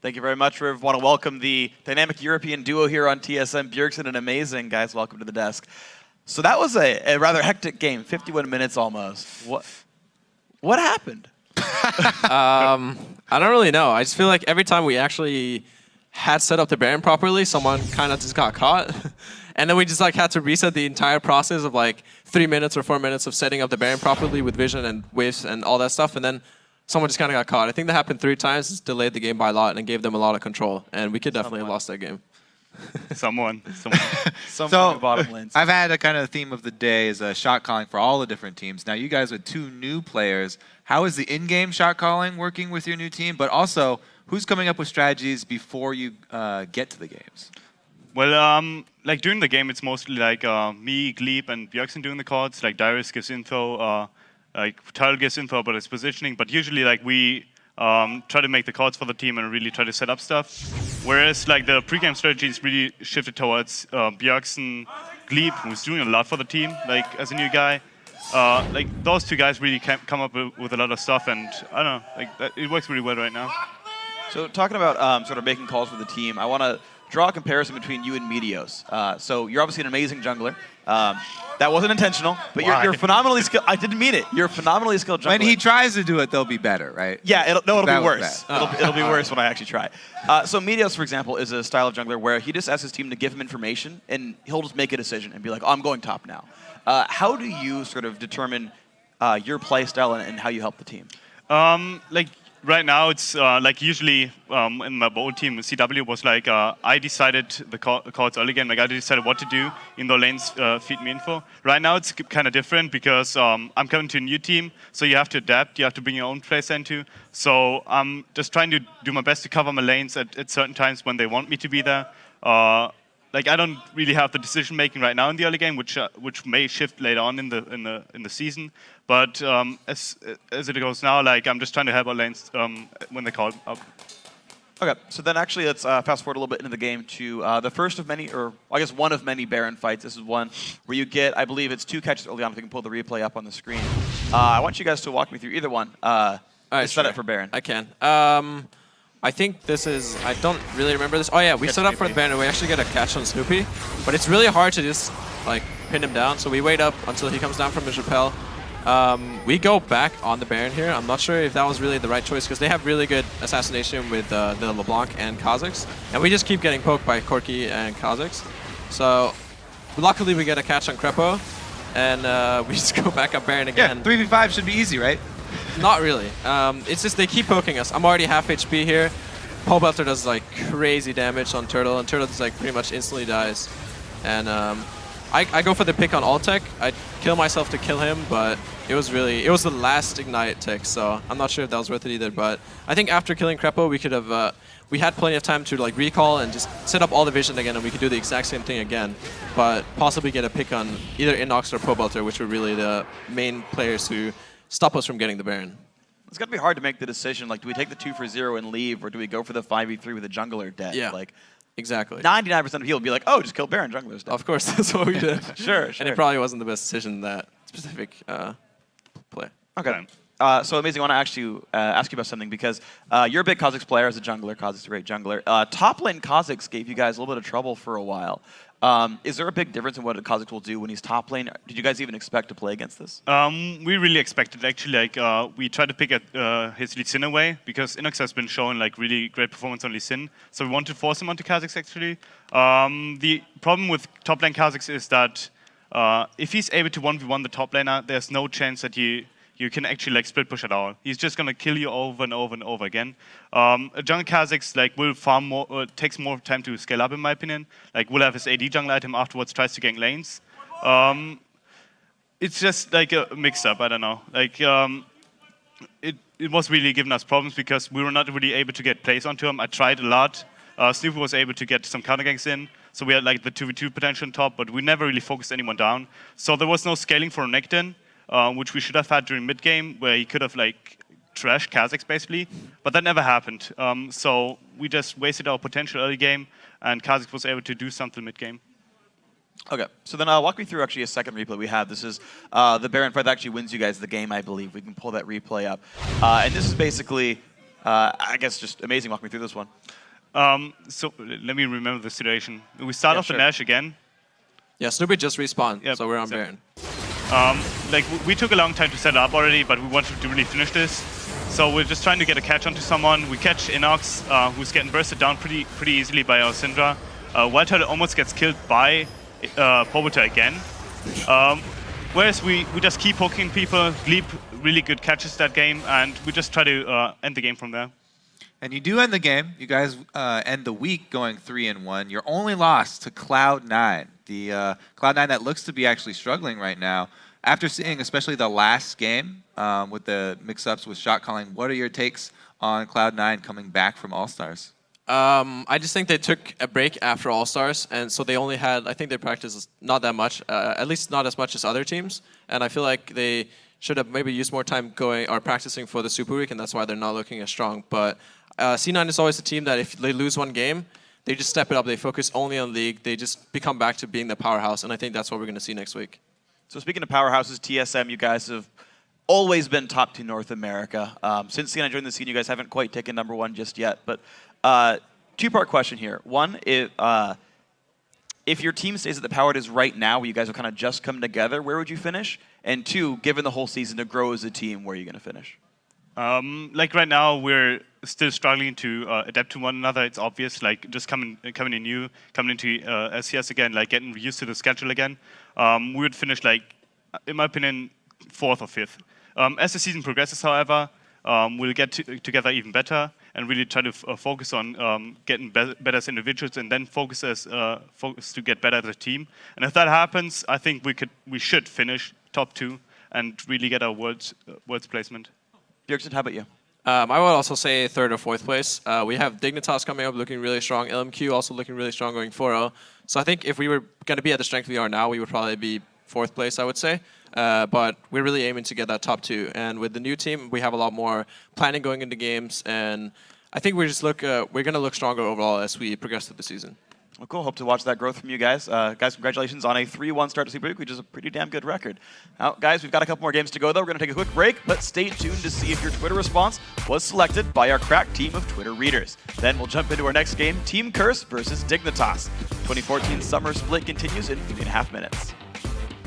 Thank you very much, Riv. Want to welcome the dynamic European duo here on TSM, Bjergsen and Amazing. Guys, welcome to the desk. So that was a rather hectic game, 51 minutes almost. What happened? I don't really know. I just feel like every time we actually had set up the Baron properly, someone kind of just got caught. And then we just like had to reset the entire process of like 3 minutes or 4 minutes of setting up the Baron properly with vision and waves and all that stuff. And then someone just kind of got caught. I think that happened 3 times. It's delayed the game by a lot and gave them a lot of control. And we could definitely have lost that game. Someone. So, bottom lanes. I've had a kind of theme of the day is shot calling for all the different teams. Now you guys with 2 new players, how is the in-game shot calling working with your new team? But also, who's coming up with strategies before you get to the games? Well, like during the game, it's mostly like me, Glebe, and Bjergsen doing the calls. Like Darius gives info, like Tal gives info about his positioning. But usually, like we try to make the calls for the team and really try to set up stuff. Whereas like the pre-game strategy is really shifted towards Bjergsen, Glebe, who's doing a lot for the team, like as a new guy. Like those 2 guys really come up with a lot of stuff, and I don't know, like it works really well right now. So talking about sort of making calls for the team, I want to draw a comparison between you and Meteos. So you're obviously an amazing jungler. That wasn't intentional, but you're phenomenally skilled. I didn't mean it. You're a phenomenally skilled jungler. When he tries to do it, they'll be better, right? Yeah, it'll That be was worse. bad. It'll be worse when I actually try. So Meteos, for example, is a style of jungler where he just asks his team to give him information, and he'll just make a decision and be like, oh, I'm going top now. How do you sort of determine your play style and how you help the team? Like right now, it's like usually in my old team, CW was like I decided the calls early game. Like I decided what to do in the lanes, feed me info. Right now, it's kind of different because I'm coming to a new team, so you have to adapt. You have to bring your own plays into. So I'm just trying to do my best to cover my lanes at certain times when they want me to be there. Like I don't really have the decision making right now in the early game, which may shift later on in the season. But as it goes now, like I'm just trying to help our lanes when they call up. Okay, so then actually let's fast forward a little bit into the game to the first of many, or I guess one of many Baron fights. This is one where you get, I believe it's 2 catches early on. If you can pull the replay up on the screen. I want you guys to walk me through either one. Right, set up for Baron. I can. I think this is, I don't really remember this. Oh yeah, we set up for the Baron and we actually get a catch on Snoopy. But it's really hard to just like pin him down. So we wait up until he comes down from his rappel. We go back on the Baron here. I'm not sure if that was really the right choice because they have really good assassination with the LeBlanc and Kha'Zix. And we just keep getting poked by Corki and Kha'Zix. So luckily we get a catch on Krepo. And we just go back up Baron again. Yeah, 3v5 should be easy, right? Not really. It's just they keep poking us. I'm already half HP here. Pole Belter does like crazy damage on Turtle, and Turtle just like pretty much instantly dies. And I go for the pick on Altec. I kill myself to kill him, but it was the last Ignite tick, so I'm not sure if that was worth it either. But I think after killing Krepo, we could have we had plenty of time to like recall and just set up all the vision again, and we could do the exact same thing again, but possibly get a pick on either Inox or Pole Belter, which were really the main players who stop us from getting the Baron. It's got to be hard to make the decision. Like, do we take the 2 for 0 and leave, or do we go for the 5v3 with the jungler dead? Yeah, like, exactly. 99% of people would be like, oh, just kill Baron, jungler's dead. Of course, that's what we did. Sure. And it probably wasn't the best decision in that specific play. Okay. So Amazing, I want to actually ask you about something because you're a big Kha'Zix player as a jungler. Kha'Zix is a great jungler. Top lane Kha'Zix gave you guys a little bit of trouble for a while. Is there a big difference in what Kha'Zix will do when he's top lane? Did you guys even expect to play against this? We really expected actually. Like we tried to pick at his Lee Sin away because Inox has been showing like really great performance on Lee Sin. So we wanted to force him onto Kha'Zix actually. The problem with top lane Kha'Zix is that if he's able to 1v1 the top laner, there's no chance that you can actually like split push at all. He's just gonna kill you over and over and over again. A jungle Kha'Zix like will farm more, takes more time to scale up in my opinion. Like will have his AD jungle item afterwards, tries to gank lanes. It's just like a mix-up. I don't know. Like it was really giving us problems because we were not really able to get plays onto him. I tried a lot. Snoopy was able to get some counter ganks in. So we had like the 2v2 potential on top, but we never really focused anyone down. So there was no scaling for Nectin. Which we should have had during mid-game, where he could have like trashed Kha'Zix basically, but that never happened. So we just wasted our potential early game, and Kha'Zix was able to do something mid-game. Okay, so then walk me through actually a second replay we have. This is the Baron fight that actually wins you guys the game, I believe. We can pull that replay up. And this is basically I guess just amazing. Walk me through this one. So let me remember the situation. We start off sure. the Nash again. Yeah, Snoopy just respawned, Yep, so we're on exactly. Baron. Like we took a long time to set up already, but we wanted to really finish this. So we're just trying to get a catch onto someone. We catch Inox, who's getting bursted down pretty easily by our Syndra. Wild Turtle almost gets killed by Pobota again. Whereas we just keep poking people, Gleep really good catches that game, and we just try to end the game from there. And you do end the game. You guys end the week going 3-1. Your only loss to Cloud9. The Cloud9 that looks to be actually struggling right now. After seeing especially the last game with the mix-ups with shot calling, what are your takes on Cloud9 coming back from All-Stars? I just think they took a break after All-Stars, and so they only had, I think they practiced not that much, at least not as much as other teams. And I feel like they should have maybe used more time going or practicing for the Super Week, and that's why they're not looking as strong. But C9 is always a team that if they lose one game, they just step it up. They focus only on League. They just become back to being the powerhouse, and I think that's what we're going to see next week. So speaking of powerhouses, TSM, you guys have always been top 2 North America. Since C9 joined the scene, you guys haven't quite taken #1 just yet. But two-part question here. One, if your team stays at the power it is right now, where you guys have kind of just come together, where would you finish? And two, given the whole season to grow as a team, where are you going to finish? Like right now, we're still struggling to adapt to one another. It's obvious, like just coming in new, coming into LCS again, like getting used to the schedule again. We would finish like, in my opinion, 4th or 5th. As the season progresses, however, we'll get together even better and really try to focus on getting better as individuals, and then focus to get better as a team. And if that happens, I think we should finish top 2 and really get our world's placement. Bjergsen, how about you? I would also say 3rd or 4th place. We have Dignitas coming up looking really strong. LMQ also looking really strong going 4-0. So I think if we were going to be at the strength we are now, we would probably be 4th place, I would say. But we're really aiming to get that top 2. And with the new team, we have a lot more planning going into games. And I think we're going to look stronger overall as we progress through the season. Well, cool. Hope to watch that growth from you guys. Guys, congratulations on a 3-1 start to Super Week, which is a pretty damn good record. Now, guys, we've got a couple more games to go, though. We're going to take a quick break, but stay tuned to see if your Twitter response was selected by our crack team of Twitter readers. Then we'll jump into our next game, Team Curse versus Dignitas. 2014 Summer Split continues in 3.5 minutes.